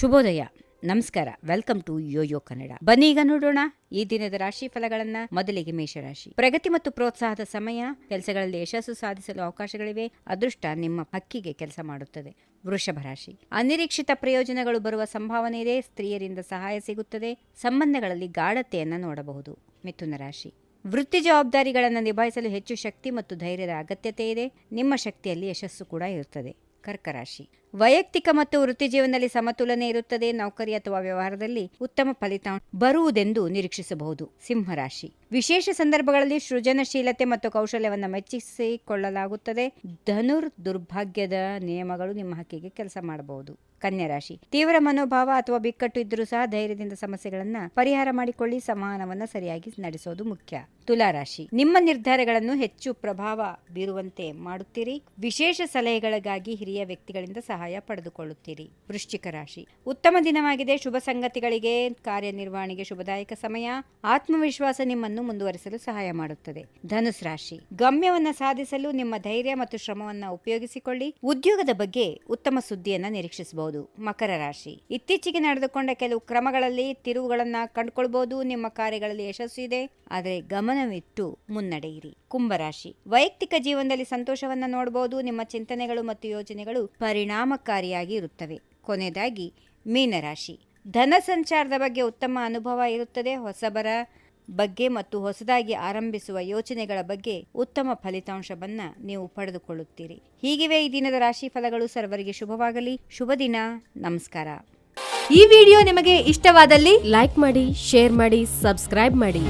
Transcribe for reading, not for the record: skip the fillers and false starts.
ಶುಭೋದಯ, ನಮಸ್ಕಾರ. Welcome to Yoyo Kannada. ಬನ್ನಿ ಈಗ ನೋಡೋಣ ಈ ದಿನದ ರಾಶಿ ಫಲಗಳನ್ನ. ಮೊದಲಿಗೆ ಮೇಷರಾಶಿ. ಪ್ರಗತಿ ಮತ್ತು ಪ್ರೋತ್ಸಾಹದ ಸಮಯ. ಕೆಲಸಗಳಲ್ಲಿ ಯಶಸ್ಸು ಸಾಧಿಸಲು ಅವಕಾಶಗಳಿವೆ. ಅದೃಷ್ಟ ನಿಮ್ಮ ಹಕ್ಕಿಗೆ ಕೆಲಸ ಮಾಡುತ್ತದೆ. ವೃಷಭ ರಾಶಿ. ಅನಿರೀಕ್ಷಿತ ಪ್ರಯೋಜನಗಳು ಬರುವ ಸಂಭಾವನೆ ಇದೆ. ಸ್ತ್ರೀಯರಿಂದ ಸಹಾಯ ಸಿಗುತ್ತದೆ. ಸಂಬಂಧಗಳಲ್ಲಿ ಗಾಢತೆಯನ್ನ ನೋಡಬಹುದು. ಮಿಥುನ ರಾಶಿ. ವೃತ್ತಿ ಜವಾಬ್ದಾರಿಗಳನ್ನು ನಿಭಾಯಿಸಲು ಹೆಚ್ಚು ಶಕ್ತಿ ಮತ್ತು ಧೈರ್ಯದ ಅಗತ್ಯತೆ ಇದೆ. ನಿಮ್ಮ ಶಕ್ತಿಯಲ್ಲಿ ಯಶಸ್ಸು ಕೂಡ ಇರುತ್ತದೆ. ಕರ್ಕ ರಾಶಿ. ವೈಯಕ್ತಿಕ ಮತ್ತು ವೃತ್ತಿ ಜೀವನದಲ್ಲಿ ಸಮತೋಲನೆ ಇರುತ್ತದೆ. ನೌಕರಿ ಅಥವಾ ವ್ಯವಹಾರದಲ್ಲಿ ಉತ್ತಮ ಫಲಿತಾಂಶ ಬರುವುದೆಂದು ನಿರೀಕ್ಷಿಸಬಹುದು. ಸಿಂಹರಾಶಿ. ವಿಶೇಷ ಸಂದರ್ಭಗಳಲ್ಲಿ ಸೃಜನಶೀಲತೆ ಮತ್ತು ಕೌಶಲ್ಯವನ್ನು ಮೆಚ್ಚಿಸಿಕೊಳ್ಳಲಾಗುತ್ತದೆ. ದುರ್ಭಾಗ್ಯದ ನಿಯಮಗಳು ನಿಮ್ಮ ಹಕ್ಕಿಗೆ ಕೆಲಸ ಮಾಡಬಹುದು. ಕನ್ಯಾ ರಾಶಿ. ತೀವ್ರ ಮನೋಭಾವ ಅಥವಾ ಬಿಕ್ಕಟ್ಟು ಇದ್ದರೂ ಸಹ ಧೈರ್ಯದಿಂದ ಸಮಸ್ಯೆಗಳನ್ನ ಪರಿಹಾರ ಮಾಡಿಕೊಳ್ಳಿ. ಸಂವಹನವನ್ನ ಸರಿಯಾಗಿ ನಡೆಸೋದು ಮುಖ್ಯ. ತುಲಾ ರಾಶಿ. ನಿಮ್ಮ ನಿರ್ಧಾರಗಳನ್ನು ಹೆಚ್ಚು ಪ್ರಭಾವ ಬೀರುವಂತೆ ಮಾಡುತ್ತೀರಿ. ವಿಶೇಷ ಸಲಹೆಗಳಿಗಾಗಿ ಹಿರಿಯ ವ್ಯಕ್ತಿಗಳಿಂದ ಸಹಾಯ ಪಡೆದುಕೊಳ್ಳುತ್ತೀರಿ. ವೃಶ್ಚಿಕ ರಾಶಿ. ಉತ್ತಮ ದಿನವಾಗಿದೆ. ಶುಭ ಸಂಗತಿಗಳಿಗೆ ಕಾರ್ಯನಿರ್ವಹಣೆಗೆ ಶುಭದಾಯಕ ಸಮಯ. ಆತ್ಮವಿಶ್ವಾಸ ನಿಮ್ಮನ್ನು ಮುಂದುವರಿಸಲು ಸಹಾಯ ಮಾಡುತ್ತದೆ. ಧನುಸ್ ರಾಶಿ. ಗಮ್ಯವನ್ನ ಸಾಧಿಸಲು ನಿಮ್ಮ ಧೈರ್ಯ ಮತ್ತು ಶ್ರಮವನ್ನ ಉಪಯೋಗಿಸಿಕೊಳ್ಳಿ. ಉದ್ಯೋಗದ ಬಗ್ಗೆ ಉತ್ತಮ ಸುದ್ದಿಯನ್ನ ನಿರೀಕ್ಷಿಸಬಹುದು. ಮಕರ ರಾಶಿ. ಇತ್ತೀಚೆಗೆ ನಡೆದುಕೊಂಡ ಕೆಲವು ಕ್ರಮಗಳಲ್ಲಿ ತಿರುವುಗಳನ್ನ ಕಂಡುಕೊಳ್ಬಹುದು. ನಿಮ್ಮ ಕಾರ್ಯಗಳಲ್ಲಿ ಯಶಸ್ಸು ಇದೆ, ಆದರೆ ಗಮನವಿಟ್ಟು ಮುನ್ನಡೆಯಿರಿ. ಕುಂಭರಾಶಿ. ವೈಯಕ್ತಿಕ ಜೀವನದಲ್ಲಿ ಸಂತೋಷವನ್ನ ನೋಡಬಹುದು. ನಿಮ್ಮ ಚಿಂತನೆಗಳು ಮತ್ತು ಯೋಜನೆಗಳು ಪರಿಣಾಮಕಾರಿಯಾಗಿ ಇರುತ್ತವೆ. ಕೊನೆಯದಾಗಿ ಮೀನರಾಶಿ. ಧನ ಸಂಚಾರದ ಬಗ್ಗೆ ಉತ್ತಮ ಅನುಭವ ಇರುತ್ತದೆ. ಹೊಸಬರ ಬಗ್ಗೆ ಮತ್ತು ಹೊಸದಾಗಿ ಆರಂಭಿಸುವ ಯೋಚನೆಗಳ ಬಗ್ಗೆ ಉತ್ತಮ ಫಲಿತಾಂಶವನ್ನ ನೀವು ಪಡೆದುಕೊಳ್ಳುತ್ತೀರಿ. ಹೀಗಿವೆ ಈ ದಿನದ ರಾಶಿ ಫಲಗಳು. ಸರ್ವರಿಗೆ ಶುಭವಾಗಲಿ. ಶುಭ ದಿನ. ನಮಸ್ಕಾರ. ಈ ವಿಡಿಯೋ ನಿಮಗೆ ಇಷ್ಟವಾದಲ್ಲಿ ಲೈಕ್ ಮಾಡಿ, ಶೇರ್ ಮಾಡಿ, ಸಬ್ಸ್ಕ್ರೈಬ್ ಮಾಡಿ.